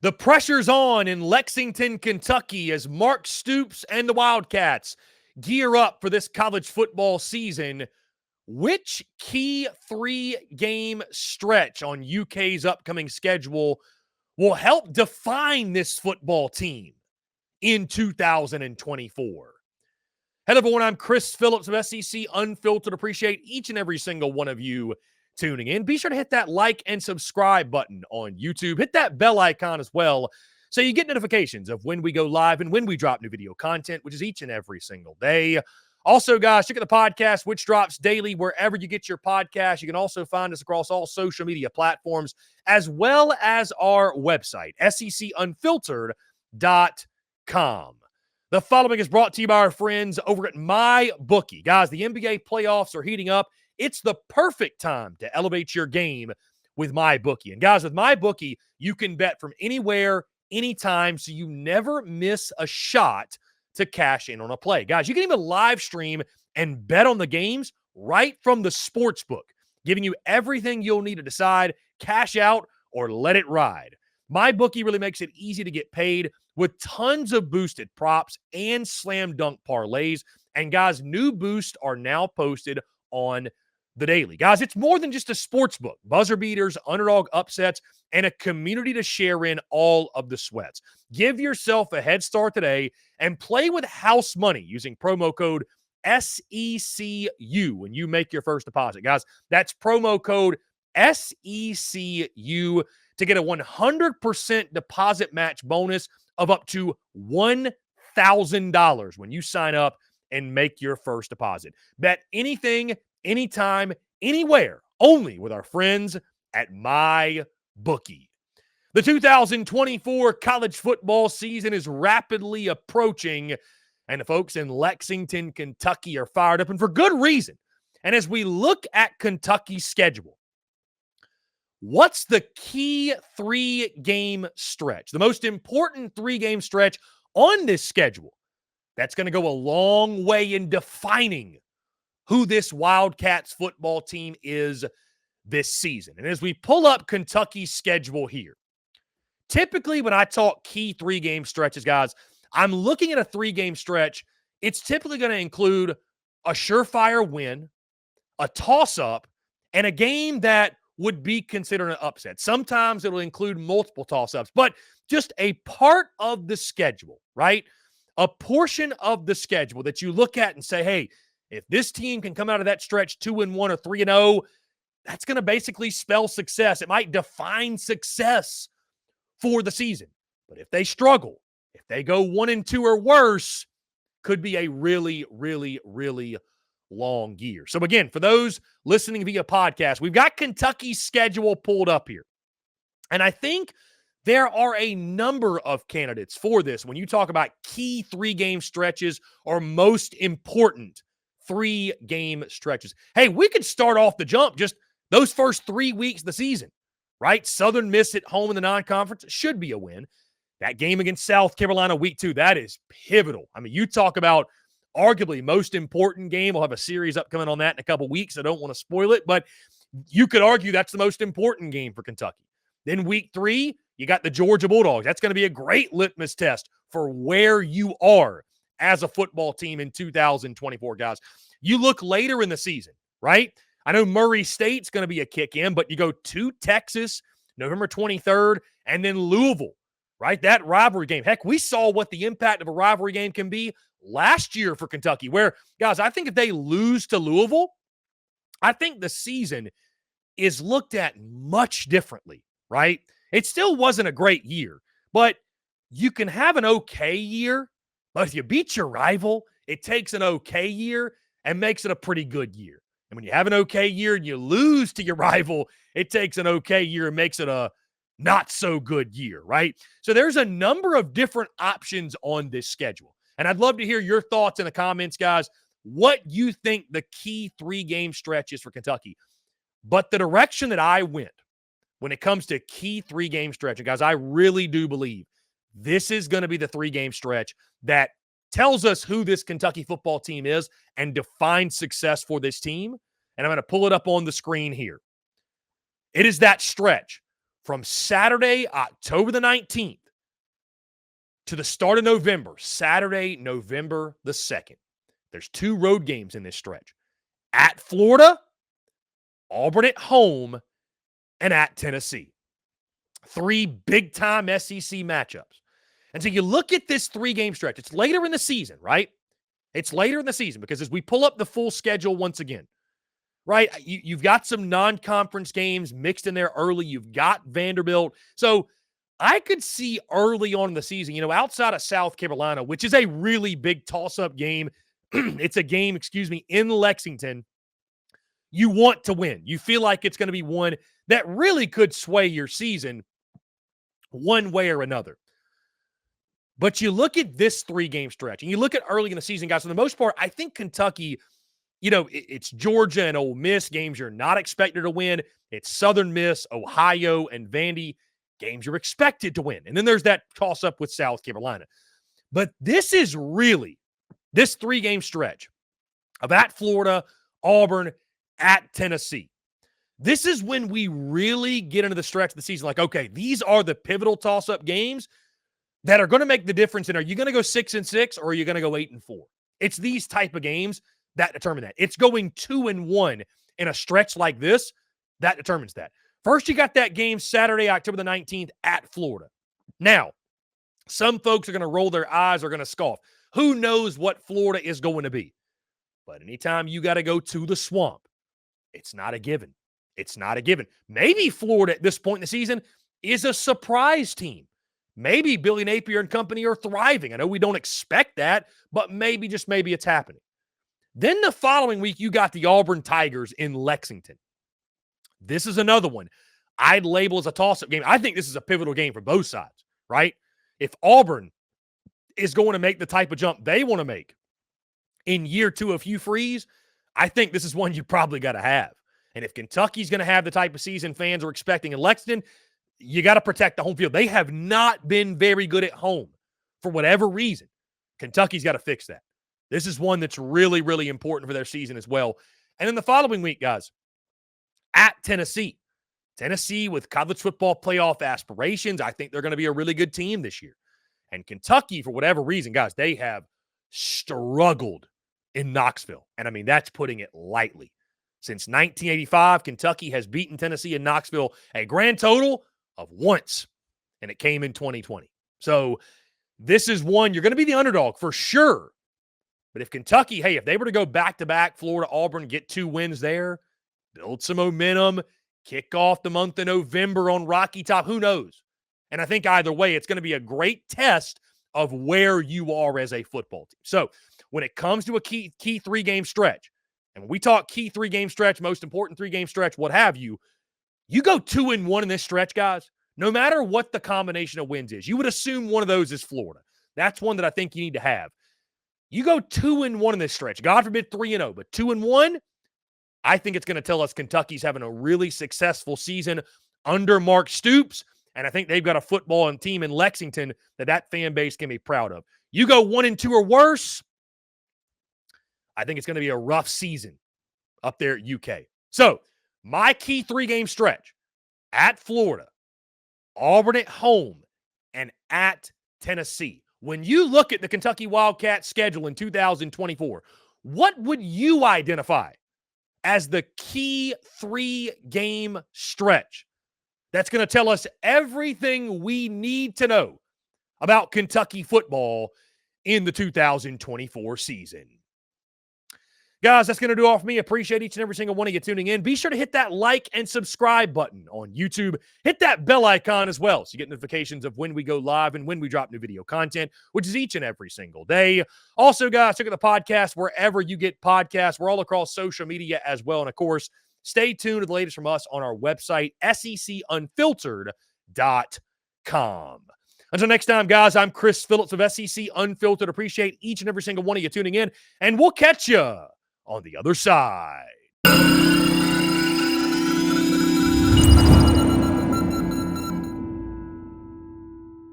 The pressure's on in Lexington, Kentucky as Mark Stoops and the Wildcats gear up for this college football season. Which key 3-game stretch on UK's upcoming schedule will help define this football team in 2024? Hello, everyone. I'm Chris Phillips of SEC Unfiltered. Appreciate each and every single one of you tuning in. Be sure to hit that like and subscribe button on YouTube. Hit that bell icon as well so you get notifications of when we go live and when we drop new video content, which is each and every single day. Also, guys, check out the podcast, which drops daily wherever you get your podcast. You can also find us across all social media platforms, as well as our website, SECUnfiltered.com. The following is brought to you by our friends over at MYBOOKIE. Guys, the NBA playoffs are heating up. It's the perfect time to elevate your game with MYBOOKIE. And guys, with MYBOOKIE, you can bet from anywhere, anytime, so you never miss a shot to cash in on a play. Guys, you can even live stream and bet on the games right from the sports book, giving you everything you'll need to decide, cash out or let it ride. MYBOOKIE really makes it easy to get paid with tons of boosted props and slam dunk parlays. And guys, new boosts are now posted on the daily. Guys, it's more than just a sports book. Buzzer beaters, underdog upsets, and a community to share in all of the sweats. Give yourself a head start today and play with house money using promo code SECU when you make your first deposit. Guys, that's promo code SECU to get a 100% deposit match bonus of up to $1,000 when you sign up and make your first deposit. Bet anything, anytime, anywhere, only with our friends at MYBOOKIE. The 2024 college football season is rapidly approaching, and the folks in Lexington, Kentucky are fired up, and for good reason. And as we look at Kentucky's schedule, what's the key 3-game stretch, the most important 3-game stretch on this schedule that's going to go a long way in defining who this Wildcats football team is this season? And as we pull up Kentucky's schedule here, typically when I talk key 3-game stretches, guys, I'm looking at a 3-game stretch. It's typically going to include a surefire win, a toss-up, and a game that would be considered an upset. Sometimes it'll include multiple toss-ups, but just a part of the schedule, right? A portion of the schedule that you look at and say, hey, if this team can come out of that stretch 2-1 or 3-0, that's going to basically spell success. It might define success for the season. But if they struggle, if they go 1-2 or worse, could be a really, really, really long year. So again, for those listening via podcast, we've got Kentucky's schedule pulled up here. And I think there are a number of candidates for this when you talk about key 3-game stretches or most important 3-game stretches. Hey, we could start off the jump just those first 3 weeks of the season, right? Southern Miss at home in the non-conference should be a win. That game against South Carolina week 2, that is pivotal. I mean, you talk about arguably most important game. We'll have a series upcoming on that in a couple weeks. I don't want to spoil it, but you could argue that's the most important game for Kentucky. Then week 3, you got the Georgia Bulldogs. That's going to be a great litmus test for where you are as a football team in 2024, guys. You look later in the season, right? I know Murray State's going to be a kick in, but you go to Texas, November 23rd, and then Louisville, right? That rivalry game. Heck, we saw what the impact of a rivalry game can be last year for Kentucky, where, guys, I think if they lose to Louisville, I think the season is looked at much differently, right? It still wasn't a great year, but you can have an okay year, but if you beat your rival, it takes an okay year and makes it a pretty good year. And when you have an okay year and you lose to your rival, it takes an okay year and makes it a not so good year, right? So there's a number of different options on this schedule. And I'd love to hear your thoughts in the comments, guys, what you think the key 3-game stretch is for Kentucky. But the direction that I went when it comes to key 3-game stretch, and guys, I really do believe this is going to be the 3-game stretch that tells us who this Kentucky football team is and defines success for this team. And I'm going to pull it up on the screen here. It is that stretch from Saturday, October the 19th, to the start of November, Saturday, November the 2nd. There's 2 road games in this stretch. At Florida, Auburn at home, and at Tennessee. 3 big-time SEC matchups. And so you look at this 3-game stretch. It's later in the season, right? It's later in the season because as we pull up the full schedule once again, right, you've got some non-conference games mixed in there early. You've got Vanderbilt. So I could see early on in the season, outside of South Carolina, which is a really big toss-up game. It's a game, in Lexington. You want to win. You feel like it's going to be one that really could sway your season one way or another. But you look at this 3-game stretch, and you look at early in the season, guys, for the most part, I think Kentucky, it's Georgia and Ole Miss, games you're not expected to win. It's Southern Miss, Ohio, and Vandy, games you're expected to win. And then there's that toss-up with South Carolina. But this is really, this 3-game stretch of at Florida, Auburn, at Tennessee. This is when we really get into the stretch of the season. Like, okay, these are the pivotal toss-up games that are going to make the difference in, are you going to go 6-6 or are you going to go 8-4? It's these type of games that determine that. It's going 2-1 in a stretch like this that determines that. First, you got that game Saturday, October the 19th at Florida. Now, some folks are going to roll their eyes or going to scoff. Who knows what Florida is going to be? But anytime you got to go to the swamp, it's not a given. It's not a given. Maybe Florida at this point in the season is a surprise team. Maybe Billy Napier and company are thriving. I know we don't expect that, but maybe, just maybe, it's happening. Then the following week, you got the Auburn Tigers in Lexington. This is another one I'd label as a toss-up game. I think this is a pivotal game for both sides, right? If Auburn is going to make the type of jump they want to make in year 2 of Hugh Freeze, I think this is one you probably got to have. And if Kentucky's going to have the type of season fans are expecting in Lexington, you got to protect the home field. They have not been very good at home for whatever reason. Kentucky's got to fix that. This is one that's really, really important for their season as well. And then the following week, guys, at Tennessee. Tennessee with college football playoff aspirations. I think they're going to be a really good team this year. And Kentucky, for whatever reason, guys, they have struggled in Knoxville. And I mean, that's putting it lightly. Since 1985, Kentucky has beaten Tennessee in Knoxville a grand total of once, and it came in 2020. So this is one, you're going to be the underdog for sure. But if Kentucky, hey, if they were to go back-to-back, Florida, Auburn, get 2 wins there, build some momentum, kick off the month of November on Rocky Top, who knows? And I think either way, it's going to be a great test of where you are as a football team. So when it comes to a key 3-game stretch, and when we talk key 3-game stretch, most important 3-game stretch, what have you, you go 2-1 in this stretch, guys, no matter what the combination of wins is. You would assume one of those is Florida. That's one that I think you need to have. You go 2-1 in this stretch. God forbid 3-0, but 2-1, I think it's going to tell us Kentucky's having a really successful season under Mark Stoops, and I think they've got a football and team in Lexington that fan base can be proud of. You go 1-2 or worse, I think it's going to be a rough season up there at UK. So, my key 3-game stretch at Florida, Auburn at home, and at Tennessee. When you look at the Kentucky Wildcats schedule in 2024, what would you identify as the key 3-game stretch that's going to tell us everything we need to know about Kentucky football in the 2024 season? Guys, that's going to do all for me. Appreciate each and every single one of you tuning in. Be sure to hit that like and subscribe button on YouTube. Hit that bell icon as well so you get notifications of when we go live and when we drop new video content, which is each and every single day. Also, guys, check out the podcast wherever you get podcasts. We're all across social media as well. And, of course, stay tuned to the latest from us on our website, SECUnfiltered.com. Until next time, guys, I'm Chris Phillips of SEC Unfiltered. Appreciate each and every single one of you tuning in, and we'll catch you on the other side.